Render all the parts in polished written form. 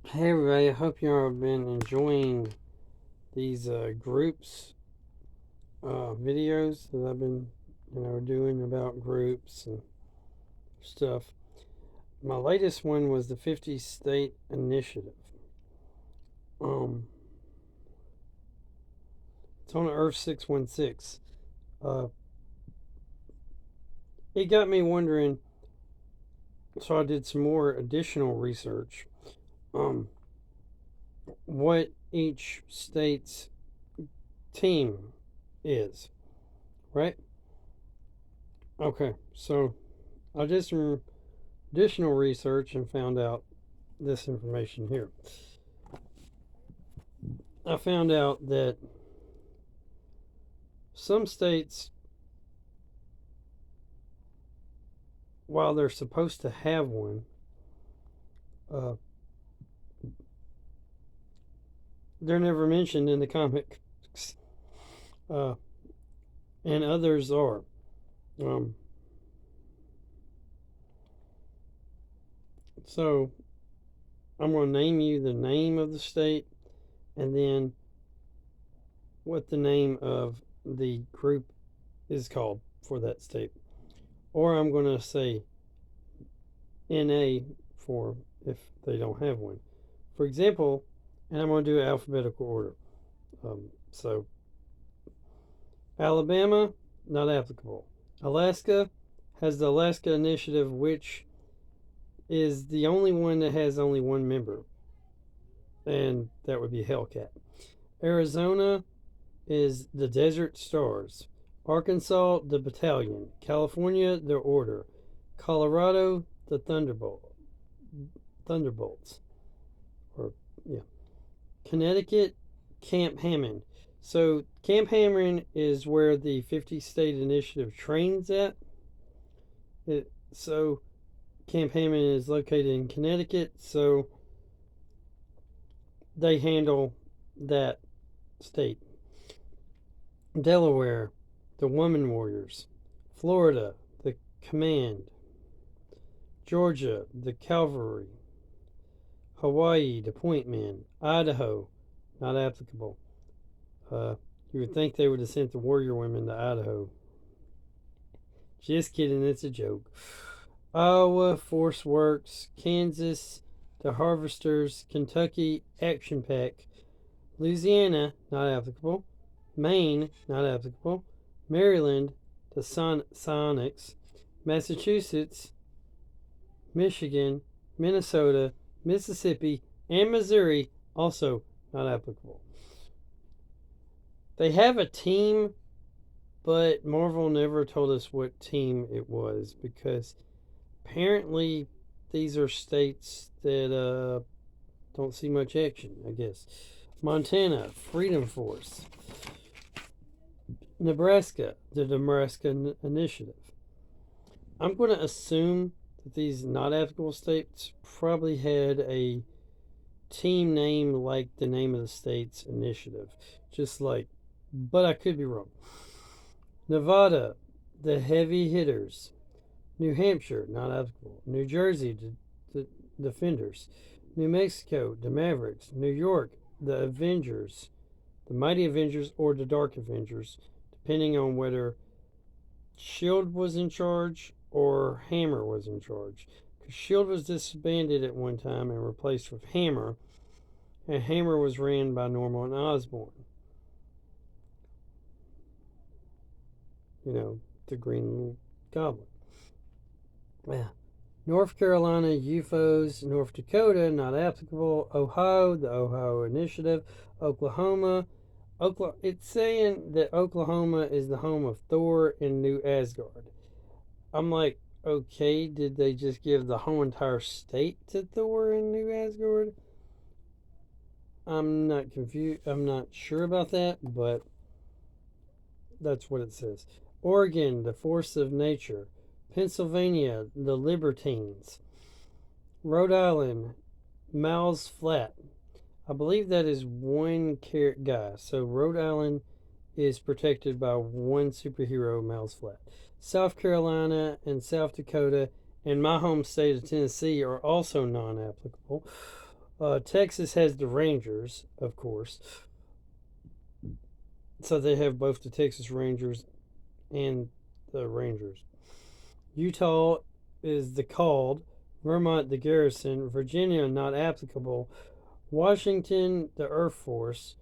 Hey everybody, I hope you all have been enjoying these groups videos that I've been doing about groups and stuff. My latest one was the 50 state initiative. Um, it's on Earth 616. Uh, it got me wondering, so I did some more additional research. Um, what each state's team is, right? Okay, so I did some additional research and found out this information here. I found out that some states, while they're supposed to have one, uh, they're never mentioned in the comics, uh, and others are. Um, so I'm going to name you the name of the state and then what the name of the group is called for that state. Or I'm going to say NA for if they don't have one. For example, and I'm going to do alphabetical order. So Alabama, not applicable. Alaska has the Alaska Initiative, which is the only one that has only one member, and that would be Hellcat. Arizona is the Desert Stars. Arkansas, the Battalion. California, the Order. Colorado, the Thunderbolts. Or, yeah. Connecticut, Camp Hammond. So Camp Hammond is where the 50 State Initiative trains at. So Camp Hammond is located in Connecticut, so they handle that state. Delaware, the Woman Warriors. Florida, the Command. Georgia, the Cavalry. Hawaii, the Point Men. Idaho, not applicable. You would think they would have sent the Warrior Women to Idaho. Just kidding, it's a joke. Iowa, Force Works. Kansas, the Harvesters. Kentucky, Action Pack. Louisiana, not applicable. Maine, not applicable. Maryland, the Sonics. Massachusetts, Michigan, Minnesota, Mississippi, and Missouri, also not applicable. They have a team, but Marvel never told us what team it was because apparently these are states that don't see much action, I guess. Montana, Freedom Force. Nebraska, the Nebraska Initiative. I'm going to assume that these not applicable states probably had a team name like the name of the state's initiative. Just like, but I could be wrong. Nevada, the Heavy Hitters. New Hampshire, not applicable. New Jersey, the Defenders. New Mexico, the Mavericks. New York, the Avengers. The Mighty Avengers or the Dark Avengers, depending on whether Shield was in charge or Hammer was in charge. Because Shield was disbanded at one time and replaced with Hammer, and Hammer was ran by Norman Osborn. You know, the Green Goblin. Yeah. North Carolina, UFOs. North Dakota, not applicable. Ohio, the Ohio Initiative. Oklahoma, it's saying that Oklahoma is the home of Thor in New Asgard. I'm like, okay, did they just give the whole entire state to Thor in New Asgard? I'm not confused. I'm not sure about that, but that's what it says. Oregon, the force of nature. Pennsylvania, the Libertines. Rhode Island, Mal's Flat. I believe that is one guy. So Rhode Island is protected by one superhero, Mal's Flat. South Carolina and South Dakota and my home state of Tennessee are also non applicable. Texas has the Rangers, of course, so they have both the Texas Rangers and the Rangers. Utah is the called, Vermont the garrison, Virginia not applicable, Washington the Air Force,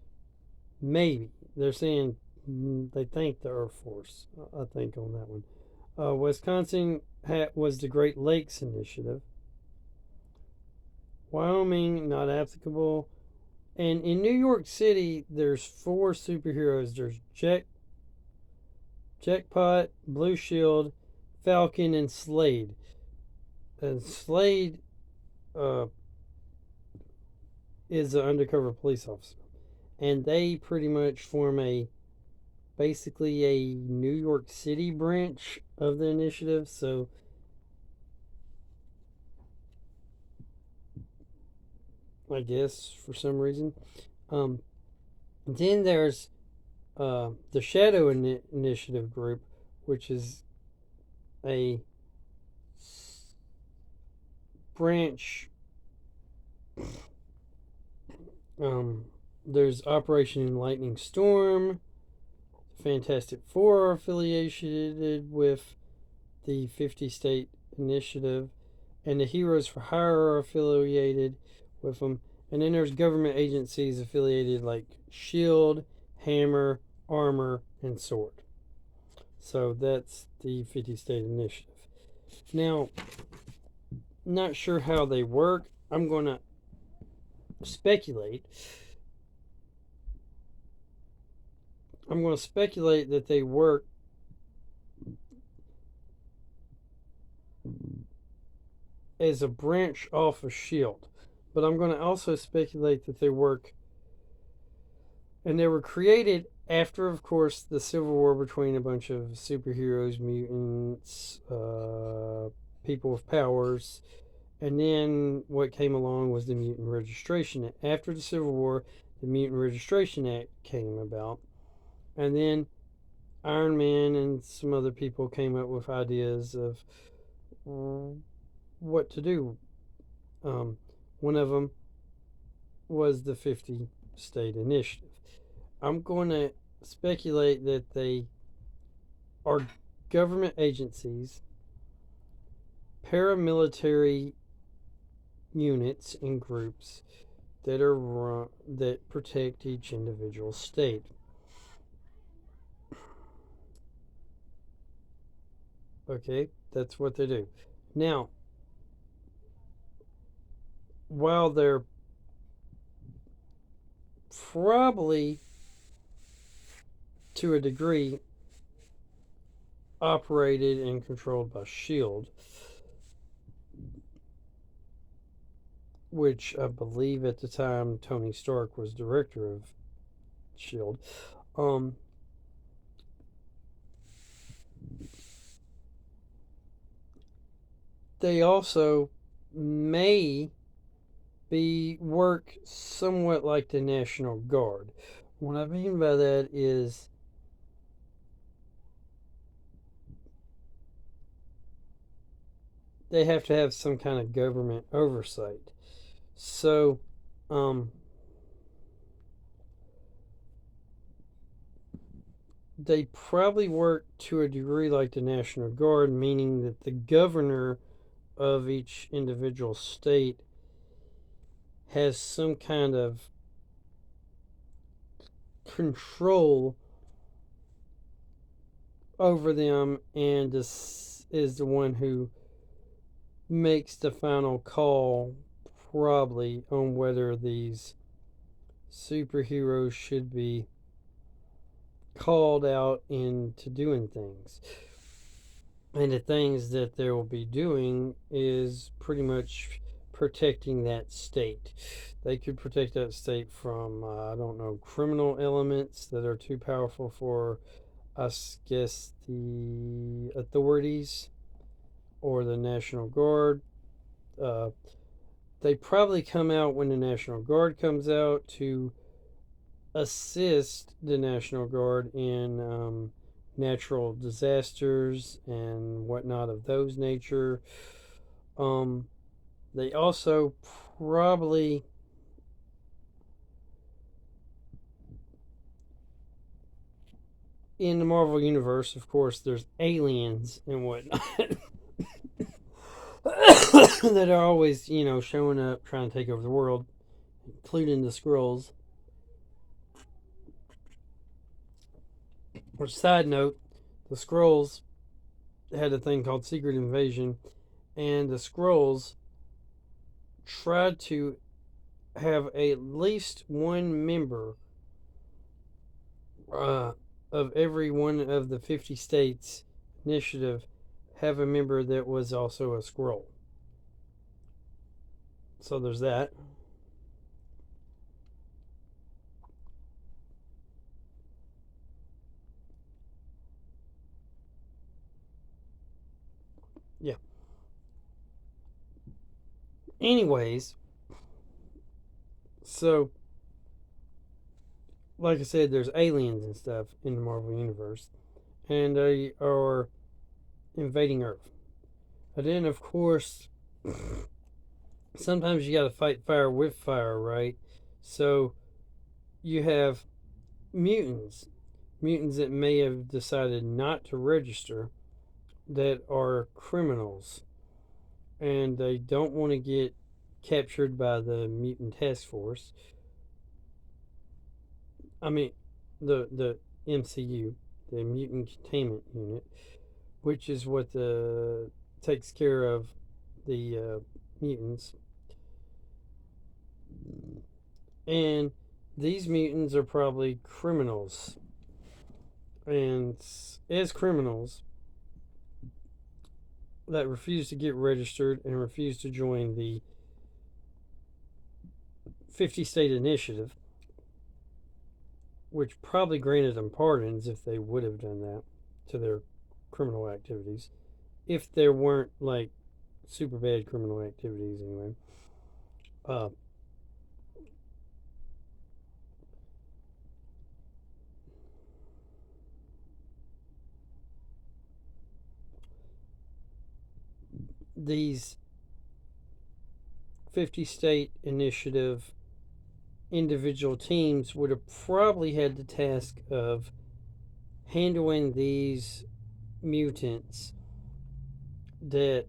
maybe. They're saying they think the Air Force, I think, on that one. Wisconsin was the Great Lakes Initiative. Wyoming not applicable. And in New York City, there's four superheroes. There's Jackpot, Blue Shield, Falcon, and Slade. And Slade uh, is an undercover police officer, and they pretty much form a basically a New York City branch of the initiative. So I guess for some reason, um, then there's the Shadow Initiative group, which is a branch. Um, there's Operation Lightning Storm. Fantastic Four are affiliated with the 50 state initiative, and the Heroes for Hire are affiliated with them. And then there's government agencies affiliated like Shield, Hammer, Armor, and Sword. So that's the 50 state initiative. Now, not sure how they work. I'm going to speculate. That they work as a branch off of Shield. But I'm going to also speculate that they work, and they were created after, of course, the Civil War between a bunch of superheroes, mutants, people with powers, and then what came along was the Mutant Registration Act. After the Civil War, the Mutant Registration Act came about, and then Iron Man and some other people came up with ideas of what to do. One of them was the 50 state initiative. I'm going to speculate that they are government agencies, paramilitary units and groups that protect each individual state. Okay, that's what they do. Now, while they're probably to a degree operated and controlled by Shield, which I believe at the time Tony Stark was director of Shield. They also may be work somewhat like the National Guard. What I mean by that is they have to have some kind of government oversight. So, they probably work to a degree like the National Guard, meaning that the governor of each individual state has some kind of control over them, and this is the one who makes the final call, probably, on whether these superheroes should be called out into doing things. And the things that they will be doing is pretty much protecting that state. They could protect that state from, I don't know, criminal elements that are too powerful for, I guess, the authorities or the National Guard. They probably come out when the National Guard comes out to assist the National Guard in natural disasters and whatnot of those nature. They also probably in the Marvel Universe, of course, there's aliens and whatnot that are always, showing up trying to take over the world, including the Skrulls. Which, side note, the Skrulls had a thing called Secret Invasion, and the Skrulls tried to have at least one member uh, of every one of the 50 states initiative have a member that was also a Skrull. So there's that. Yeah. Anyways, so like I said, there's aliens and stuff in the Marvel Universe, and they are invading Earth. And then, of course, sometimes you got to fight fire with fire, right? So you have mutants, mutants that may have decided not to register, that are criminals, and they don't want to get captured by the mutant task force. I mean, the MCU, the Mutant Containment Unit, which is what takes care of the mutants. And these mutants are probably criminals. And as criminals that refuse to get registered and refuse to join the 50 state initiative, which probably granted them pardons if they would have done that to their criminal activities, if there weren't like super bad criminal activities anyway. Uh, these 50 state initiative individual teams would have probably had the task of handling these mutants that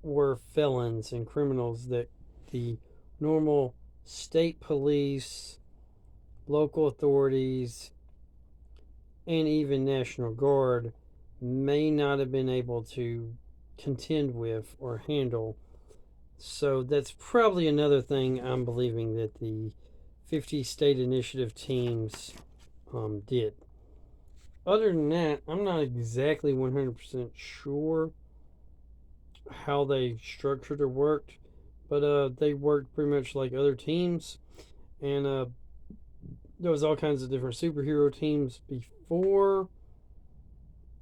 were felons and criminals that the normal state police, local authorities, and even National Guard may not have been able to contend with or handle. So that's probably another thing I'm believing that the 50 state initiative teams did. Other than that, I'm not exactly 100% sure how they structured or worked, but they worked pretty much like other teams, and there was all kinds of different superhero teams before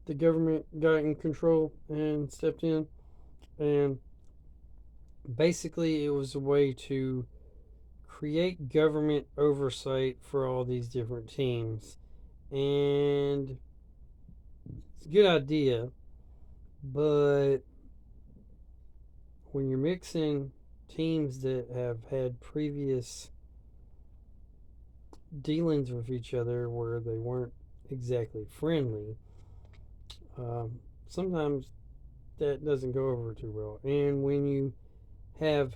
the government got in control and stepped in, and basically it was a way to create government oversight for all these different teams, and it's a good idea, but when you're mixing teams that have had previous dealings with each other where they weren't exactly friendly, sometimes that doesn't go over too well. And when you have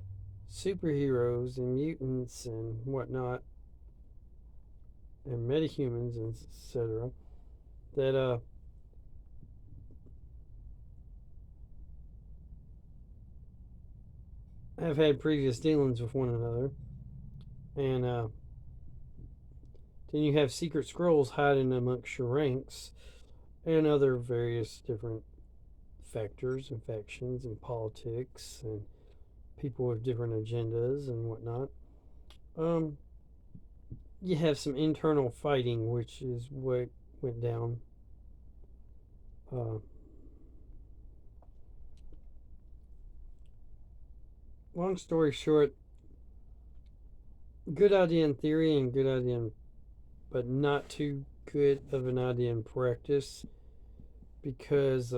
superheroes and mutants and whatnot, and metahumans and etc., that have had previous dealings with one another, and then you have secret scrolls hiding amongst your ranks, and other various different factors and factions and politics and people with different agendas and whatnot. Um, you have some internal fighting, which is what went down. Uh, Long story short, good idea in theory and good idea, but not too good of an idea in practice, because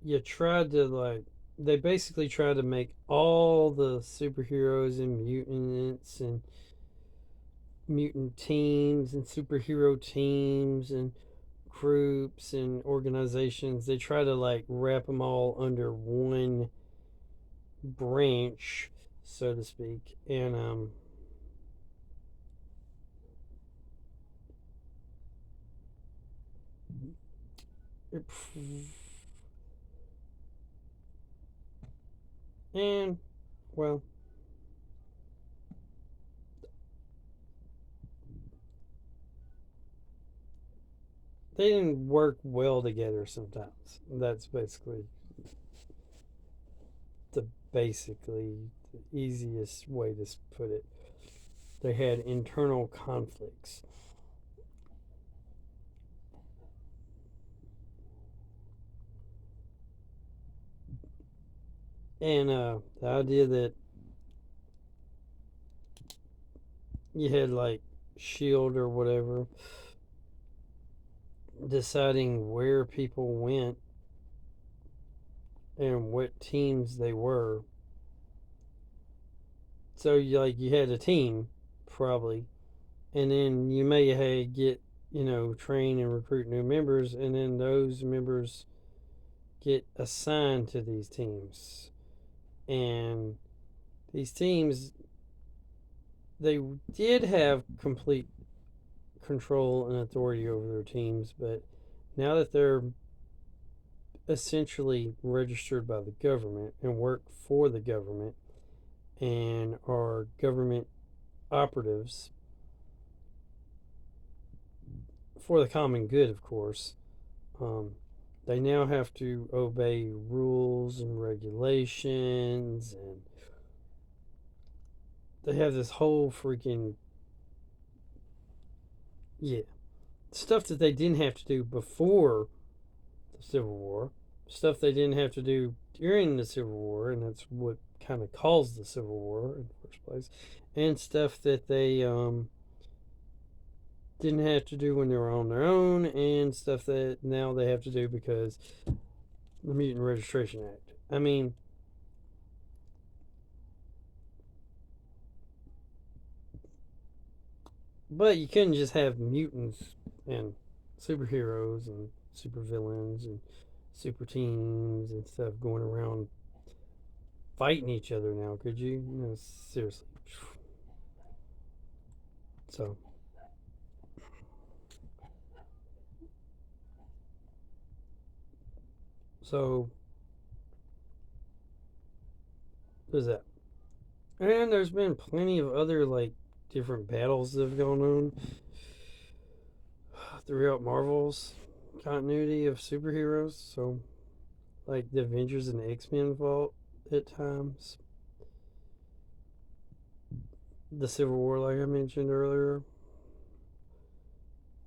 you tried to they basically tried to make all the superheroes and mutants and mutant teams and superhero teams and groups and organizations. They try to like wrap them all under one branch, so to speak. And well, they didn't work well together sometimes. That's basically the easiest way to put it. They had internal conflicts. And the idea that you had like Shield or whatever deciding where people went and what teams they were. So you had a team probably, and then you may get train and recruit new members, and then those members get assigned to these teams, and these teams they did have complete control and authority over their teams, but now that they're essentially registered by the government and work for the government and are government operatives for the common good, of course. Um, they now have to obey rules and regulations, and they have this whole freaking yeah stuff that they didn't have to do before the Civil War, stuff they didn't have to do during the Civil War, and that's what kind of caused the Civil War in the first place, and stuff that they didn't have to do when they were on their own, and stuff that now they have to do because the Mutant Registration Act. I mean, but you couldn't just have mutants and superheroes and supervillains and super teams and stuff going around fighting each other now, could you? No, seriously. So, so there's that. And there's been plenty of other like different battles that have gone on throughout Marvel's continuity of superheroes. So, like the Avengers and the X-Men fought at times. The Civil War, like I mentioned earlier.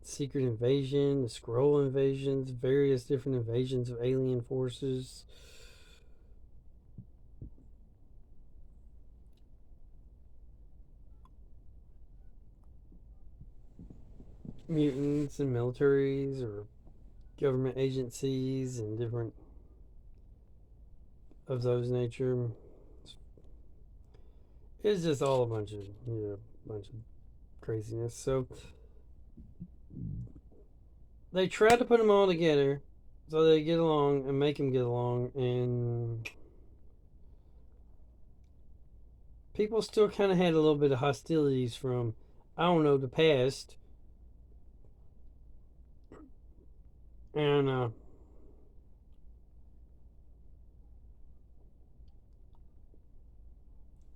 Secret Invasion, the Skrull invasions, various different invasions of alien forces. Mutants and militaries or government agencies and different of those nature. It's just all a bunch of craziness. So they tried to put them all together so they get along and make them get along, and people still kind of had a little bit of hostilities from I don't know the past, and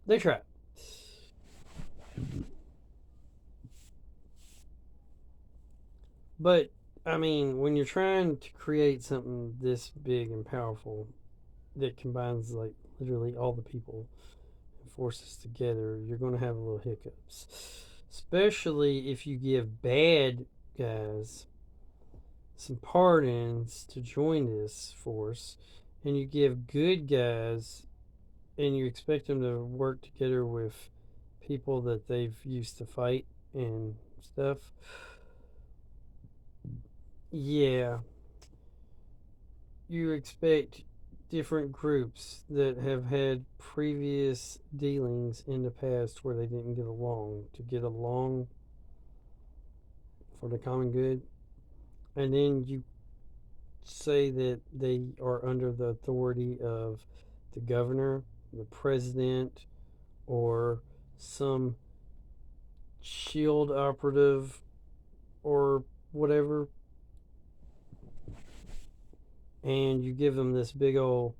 they tried. But I mean, when you're trying to create something this big and powerful that combines like literally all the people and forces together, you're going to have a little hiccups. Especially if you give bad guys some pardons to join this force, and you give good guys and you expect them to work together with people that they've used to fight and stuff. Yeah, you expect different groups that have had previous dealings in the past where they didn't get along to get along for the common good. And then you say that they are under the authority of the governor, the president, or some shield operative or whatever, and you give them this big old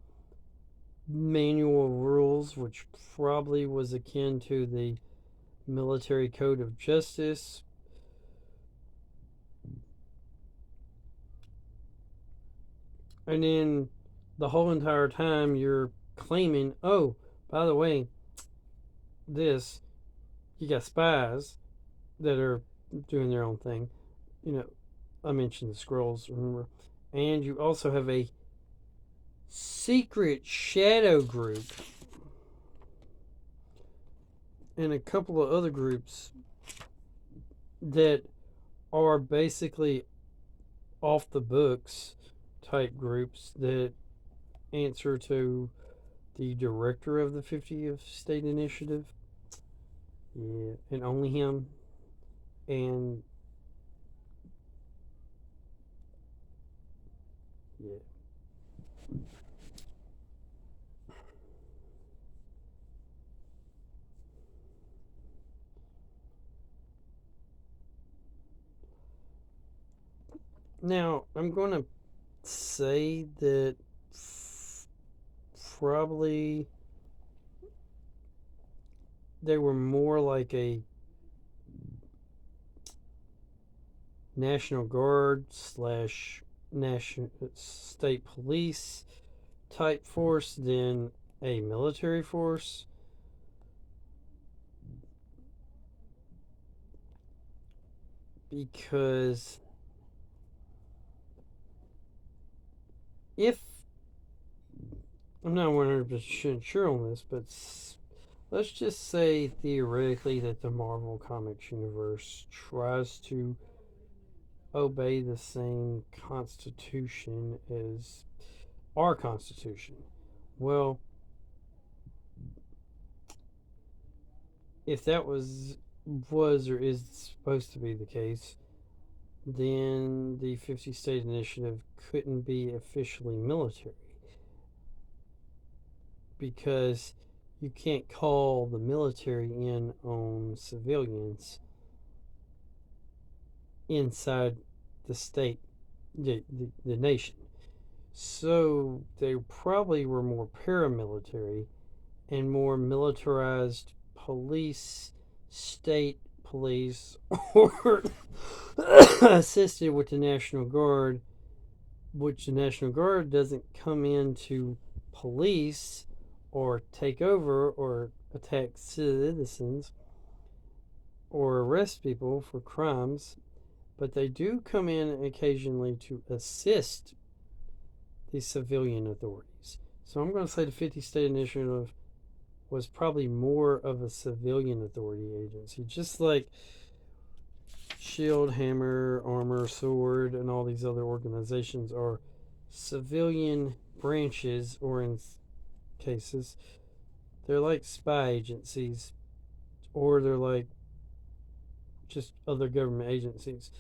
manual of rules, which probably was akin to the military code of justice. And then the whole entire time you're claiming, oh, by the way, this, you got spies that are doing their own thing. You know, I mentioned the scrolls, remember? And you also have a secret shadow group and a couple of other groups that are basically off the books type groups that answer to the director of the 50th State Initiative. Yeah, and only him. And yeah. Now, I'm going to say that probably they were more like a National Guard slash national state police type force than a military force. Because if I'm not 100% sure on this, but let's just say theoretically that the Marvel Comics universe tries to obey the same constitution as our constitution. Well, if that was or is supposed to be the case, then the 50 state initiative couldn't be officially military, because you can't call the military in on civilians inside the state, the nation. So they probably were more paramilitary and more militarized police, state police, or assisted with the National Guard, which the National Guard doesn't come in to police or take over or attack citizens or arrest people for crimes, but they do come in occasionally to assist the civilian authorities. So I'm going to say the 50 State Initiative was probably more of a civilian authority agency, just like Shield, Hammer, Armor, Sword, and all these other organizations are civilian branches, or in cases, they're like spy agencies, or they're like just other government agencies.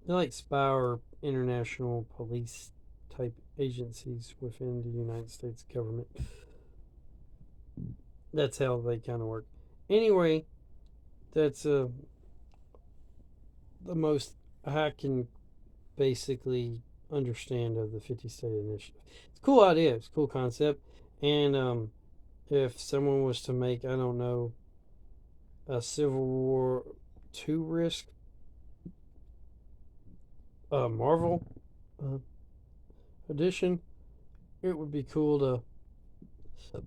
They're like spy or international police type agencies within the United States government. That's how they kind of work. Anyway, that's the most I can basically understand of the 50 State Initiative. It's a cool idea. It's a cool concept. And if someone was to make, I don't know, a Civil War 2 risk Marvel uh, edition, it would be cool to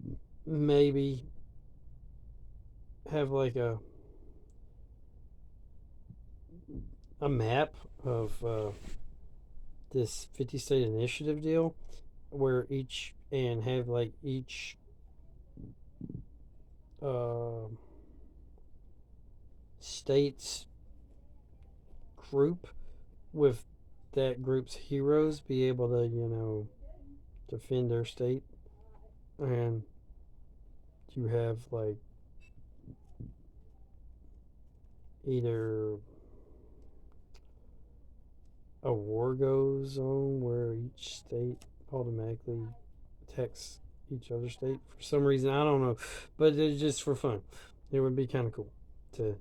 maybe have like a map of this 50 state initiative deal, where each and have like each uh, state's group with that group's heroes be able to, defend their state. And you have like either a war goes on where each state automatically attacks each other state for some reason. I don't know, but it's just for fun. It would be kind of cool to,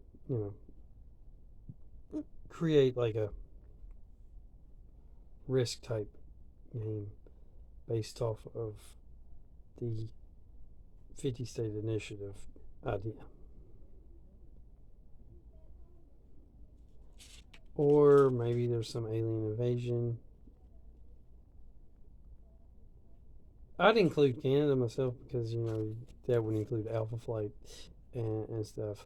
create like a risk type game based off of the 50 state initiative idea. Or maybe there's some alien invasion. I'd include Canada myself because, that would include Alpha Flight and stuff.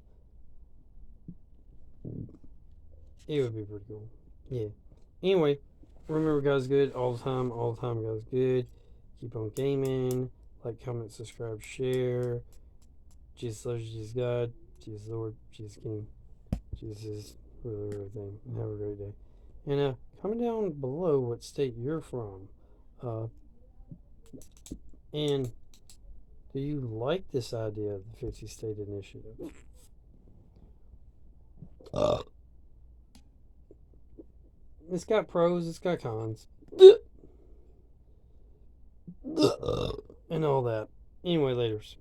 It would be pretty cool. Yeah. Anyway, remember, guys, good all the time. All the time, guys, good. Keep on gaming. Like, comment, subscribe, share. Jesus loves you, Jesus God, Jesus Lord, Jesus King. Jesus is really everything. And have a great day. And comment down below what state you're from. And do you like this idea of the 50 state initiative? It's got pros, it's got cons. And all that. Anyway, laters.